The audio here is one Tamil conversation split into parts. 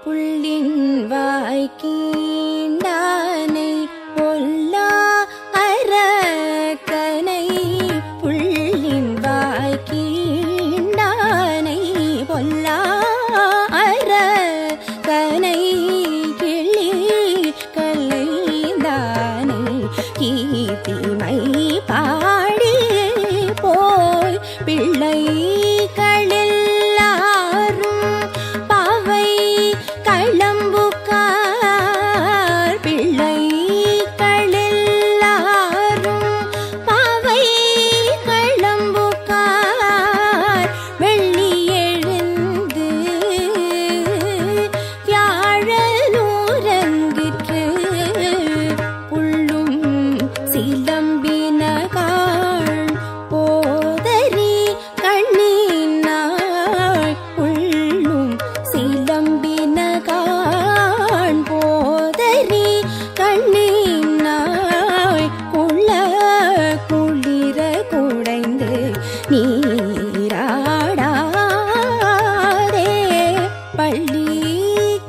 புள்ளின் வாய்க்கீண்டானை பொல்லா அரக்கனை புள்ளின் வாய்க்கீண்டானை பொல்லா அரக்கனை கிள்ளி கலைந்தானை கீர்த்திமை பாடி போய் பிள்ளை நீராடாதே பள்ளி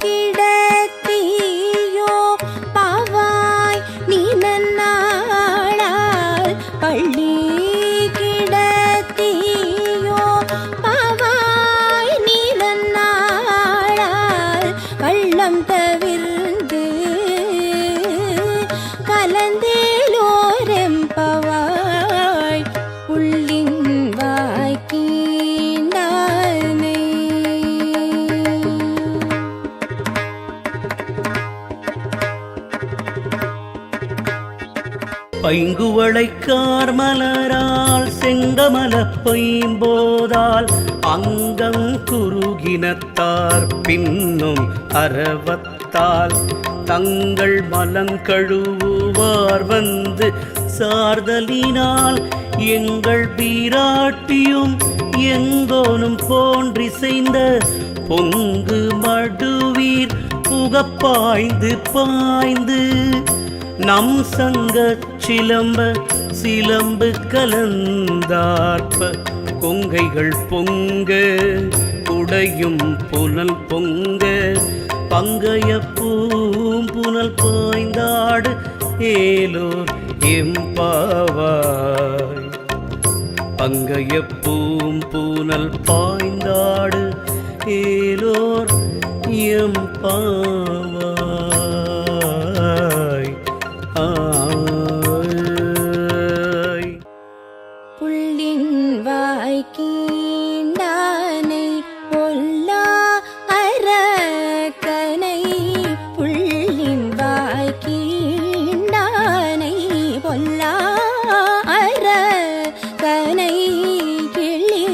கிடத்தியோ பாவாய் நீ நன்னாளால் பள்ளி கிடத்தியோ பாவாய் நீ நன்னாளால் கள்ளம் தவிர்ந்து கலந்தேலோரெம்பவாய் புள்ளின் பைங்குவளைக்கார் மலரால் செங்கமல பொய்ம்போதால் அங்கம் குறுகினத்தார் பின்னும் அரவத்தால் தங்கள் மலங்கழுவுவார் வந்து சார்தலினால் எங்கள் பீராட்டியும் எங்கோனும் போன்றிசைந்த பொங்கு மடுவீர் புகப்பாய்ந்து பாய்ந்து நம் சங்க சிலம்ப சிலம்பு கலந்தார்ப்ப கொங்கைகள் பொங்க உடையும் புனல் பொங்க பங்கைய பூம்புனல் பாய்ந்தாடு ஏலோர் எம்பாவாய் பங்கைய பூம்புனல் பாய்ந்தாடு ஏலோர் எம்பாவாய். புள்ளின் வாய்க்கீண்டானை பொல்லா அரக்கனை புள்ளின் வாய்க்கீண்டானை பொல்லா அரக்கனை கிள்ளி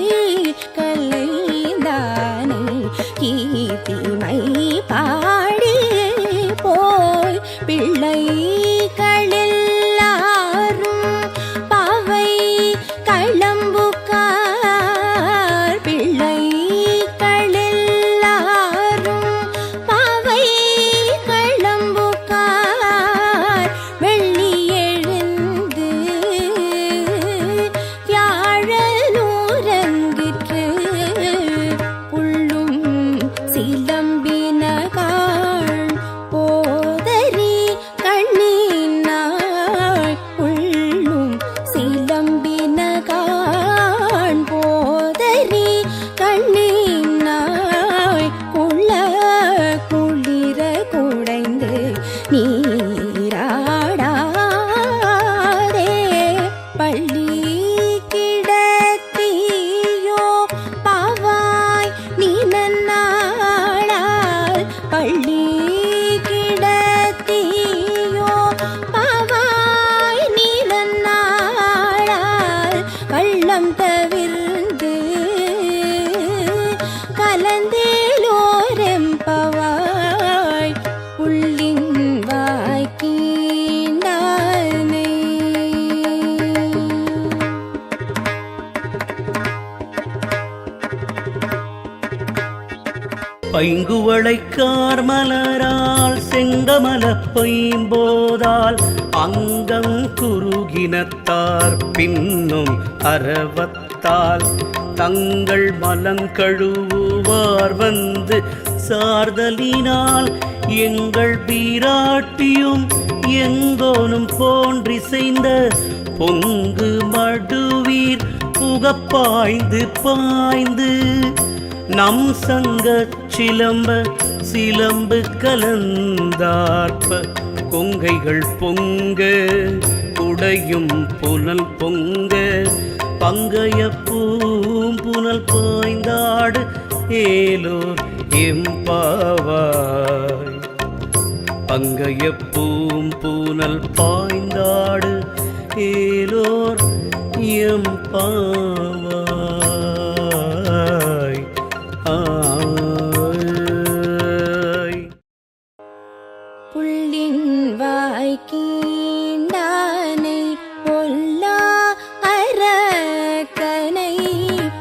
கலைந்தானை கீர்த்திமை பாடி போய் பிள்ளை நீராடாதே பள்ளி கிடத்தியோ பாவாய் நீ நன்னாளால் பள்ளி கிடத்தியோ பாவாய் நீ நன்னாளால் கள்ளம் தவிர்ந்து கலந்தேலோரெம்பவாய் புள்ளின் பைங்குவளைக்கார் மலரால் செங்கமல பொய்ம்போதால் அங்கம் குறுகினத்தார் பின்னும் அரவத்தால் தங்கள் மலங்கழுவுவார் வந்து சார்தலினால் எங்கள் பீராட்டியும் எங்கோனும் போன்றிசைந்த பொங்கு மடுவீர் புகப்பாய்ந்து பாய்ந்து நம் சங்க சிலம்பு கலந்தார்ப்ப கொங்கைகள் பொங்க உடையும் புனல் பொங்க பங்கைய பூம்புனல் பாய்ந்தாடு ஏலோர் எம்பாவாய். பங்கைய பூம்புனல் பாய்ந்தாடு ஏலோர் எம்பாவாய். புள்ளின் வாய்க்கீண்டானை பொல்லா அரக்கனை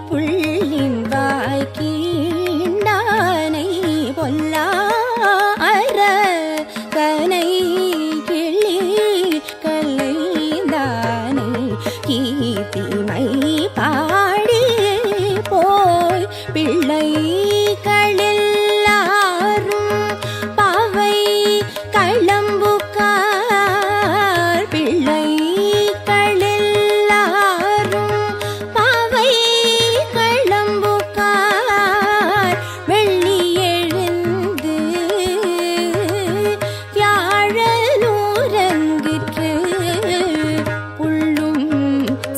புள்ளின் வாய்க்கீண்டானை பொல்லா அரக்கனை கிளி கலைந்தானை கீர்த்திமை பாடி போய் பிள்ளைகளெல்லாரும் பாவை களம்புக்கார் பிள்ளைகளெல்லாரும் பாவை களம்புக்கார் வெள்ளி எழுந்து வியாழனூரங்கிற்று புள்ளும்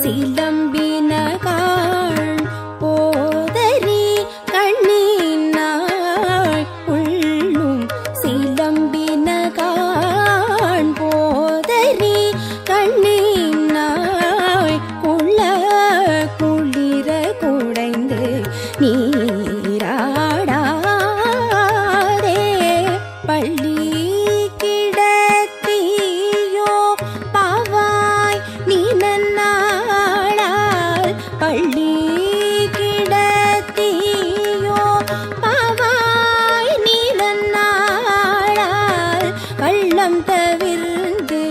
சிலம்பினகாள் போதரி கண்ணினாள் புள்ளும் சிலம்பினகாள் போதரி கண்ணினாள் குளிர குடைந்து நீராடாதே பள்ளி கிடத்தியோ பாவாய் நீ நன்னாளால் பள்ளி கிடத்தியோ பாவாய் நீ நன்னாளால் கள்ளம் தவிர்ந்து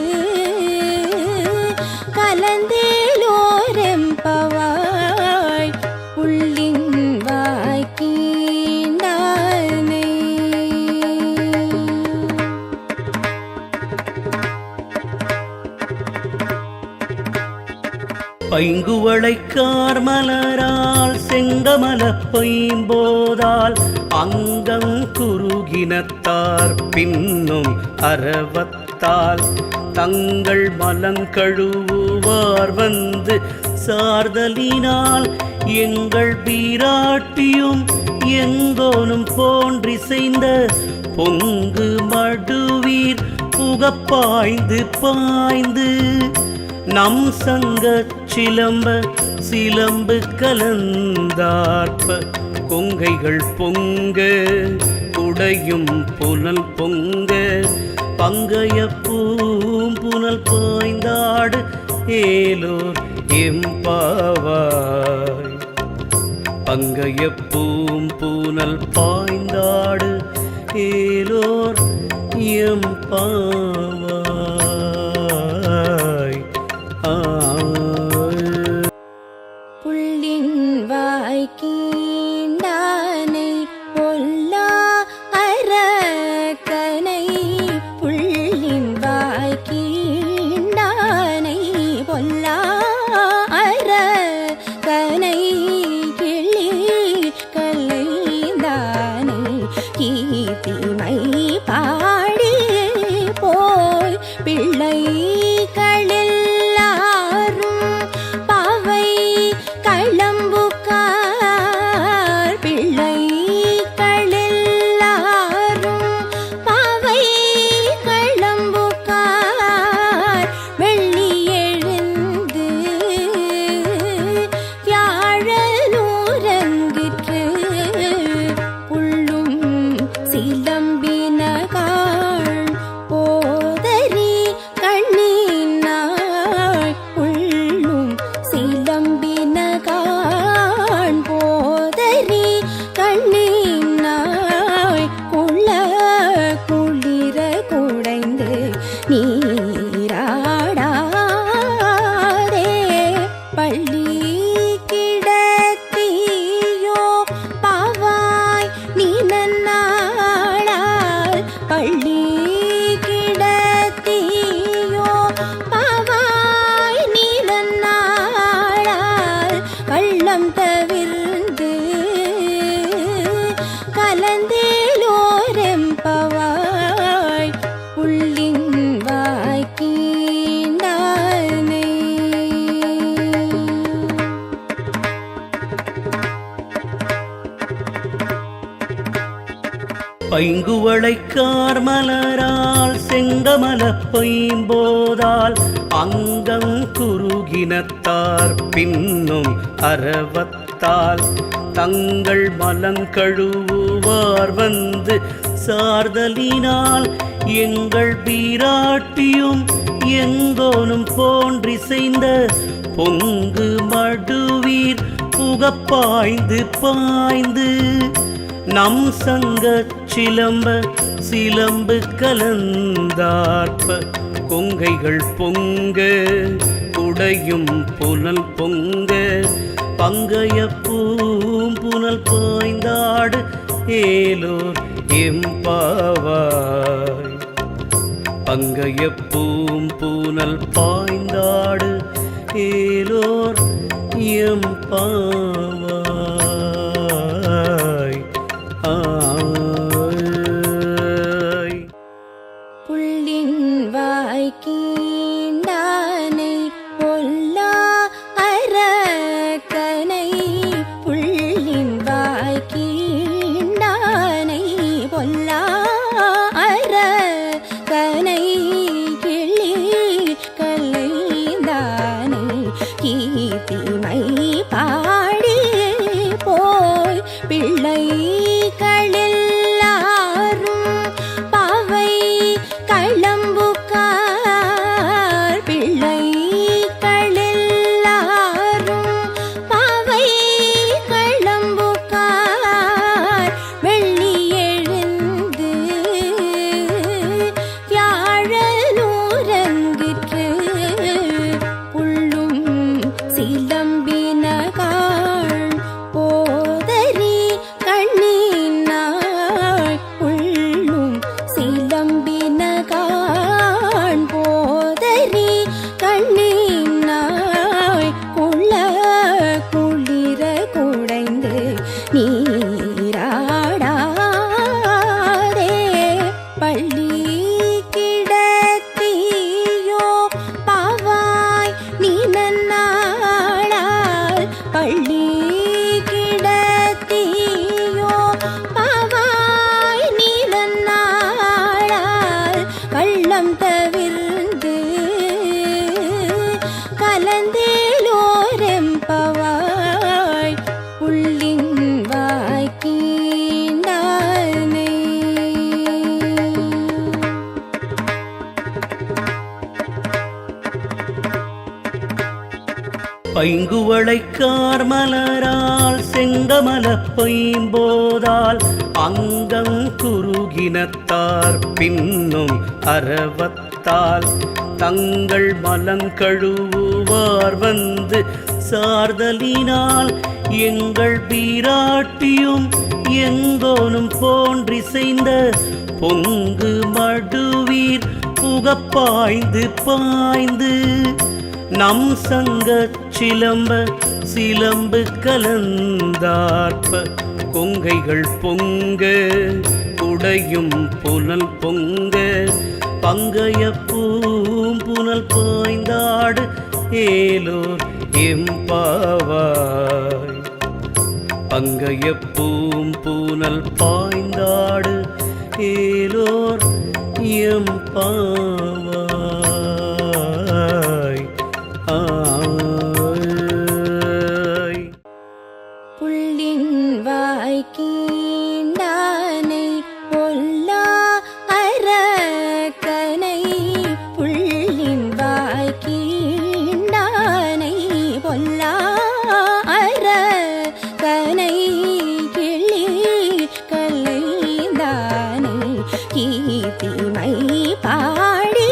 கலந்தேலோரெம்பவாய் உள்ளின் வாய்க்கீண்டானை. பைங்குவளைக்கார் மலரால் செங்கமல பொய்ம்போதால் அங்கம் குறுகினத்தார் பின்னும் அரவத்தால் தங்கள் மலங்கழுவுவார் வந்து சார்தலினால் எங்கள் பீராட்டியும் எங்கோனும் போன்றிசைந்த பொங்கு மடுவீர் புகப்பாய்ந்து பாய்ந்து நம் சங்க சிலம்பு கலந்தார்ப்ப கொங்கைகள் பொங்க உடையும் புனல் பொங்க பங்கைய பூம்புனல் பாய்ந்தாடு ஏலோர் எம்பாவாய். பங்கைய பூம்புனல் பாய்ந்தாடு ஏலோர் எம்பாவாய். புள்ளின் வாய்க்கீண்டானை பொல்லா அரக்கனை புள்ளின் வாய்க்கீண்டானை பொல்லா அரக்கனை கிளி கலைந்தானை கீர்த்திமை பாடி போய் பிள்ளைகளெல்லாரும் பாவை களம்புக்கார் பிள்ளைகளெல்லாரும் பாவை களம்புக்கார் வெள்ளி எழுந்து வியாழனூரங்கிற்று புள்ளும் சிலம்பினகாள் பைங்குவளைக்கார் மலரால் செங்கமல பைம்போதால் அங்கம் குறுகினத்தார் பின்னும் அரவத்தால் தங்கள் மலங்கழுவுவார் வந்து சார்தலினால் எங்கள் பீராட்டியும் எங்கோனும் போன்றிசைந்த பொங்கு மடுவீர் புகப்பாய்ந்து பாய்ந்து நம் சங்கச் சிலம்பு கலந்தார்ப்ப கொங்கைகள் பொங்க உடையும் புனல் பொங்க பங்கைய பூம்புனல் பாய்ந்தாடு ஏலோர் எம்பாவாய். பங்கைய பூம்புனல் பாய்ந்தாடு ஏலோர் எம்பாவாய். புள்ளின் வாய்க்கீண்டானை பொல்லா அரக்கனை புள்ளின் வாய்க்கீண்டானை பொல்லா அரக்கனை கிளி கலைந்தானை கீர்த்திமை பாடி போய் பிள்ளை நீராடாதே பள்ளி கிடத்தியோ பாவாய் நீ நன்னாளால் பள்ளி கிடத்தியோ பாவாய் நீ நன்னாளால் கள்ளம் தவிர்ந்து கலந்தேலோரெம்பவாய் புள்ளின் வாய்க்கீண்டானை. பைங்குவளைக்கார் மலரால் செங்கமல பைம்போதால் அங்கம் குறுகினத்தார் பின்னும் அரவத்தால் தங்கள் மலங்கழுவுவார் வந்து சார்தலினால் எங்கள் பீராட்டியும் எங்கோனும் போன்றிசைந்த பொங்கு மடுவீர் புகப்பாய்ந்து பாய்ந்து நம் சங்கச் சிலம்பு கலந்தார்ப்ப கொங்கைகள் பொங்க உடையும் புனல் பொங்க பங்கைய பூம்புனல் பாய்ந்தாடு ஏலோர் எம்பாவாய். பங்கைய பூம்புனல் பாய்ந்தாடு ஏலோர் எம்பாவாய். புள்ளின் வாய்க்கீண்டானை பொல்லா அரக்கனை புள்ளின் வாய்க்கீண்டானை பொல்லா அரக்கனை கிளி கலைந்தானை கீர்த்திமை பாடி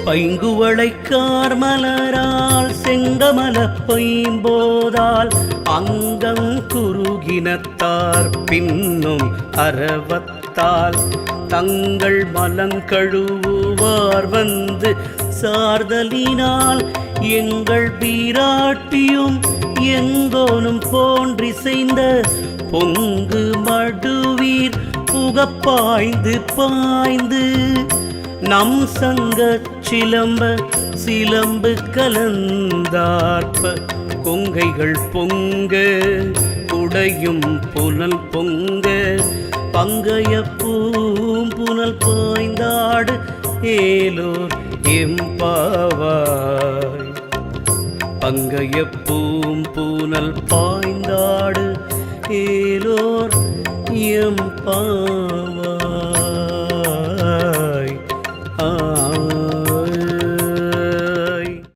பைங்குவளைக்கார் மலரால் செங்கமல பொய்ம்போதால் அங்கம் குறுகினத்தார் பின்னும் அரவத்தால் தங்கள் மலங்கழுவுவார் வந்து சார்தலினால் எங்கள் பீராட்டியும் எங்கோனும் போன்றிசைந்த பொங்கு மடுவீர் புகப்பாய்ந்து பாய்ந்து நம் சங்க சிலம்பு கலந்தார்ப்ப கொங்கைகள் பொங்க உடையும் புனல் பொங்க பங்கைய பூம்புனல் பாய்ந்தாடு ஏலோர் எம்பாவாய். பங்கைய பூம்புனல் பாய்ந்தாடு ஏலோர் எம்பாவாய்.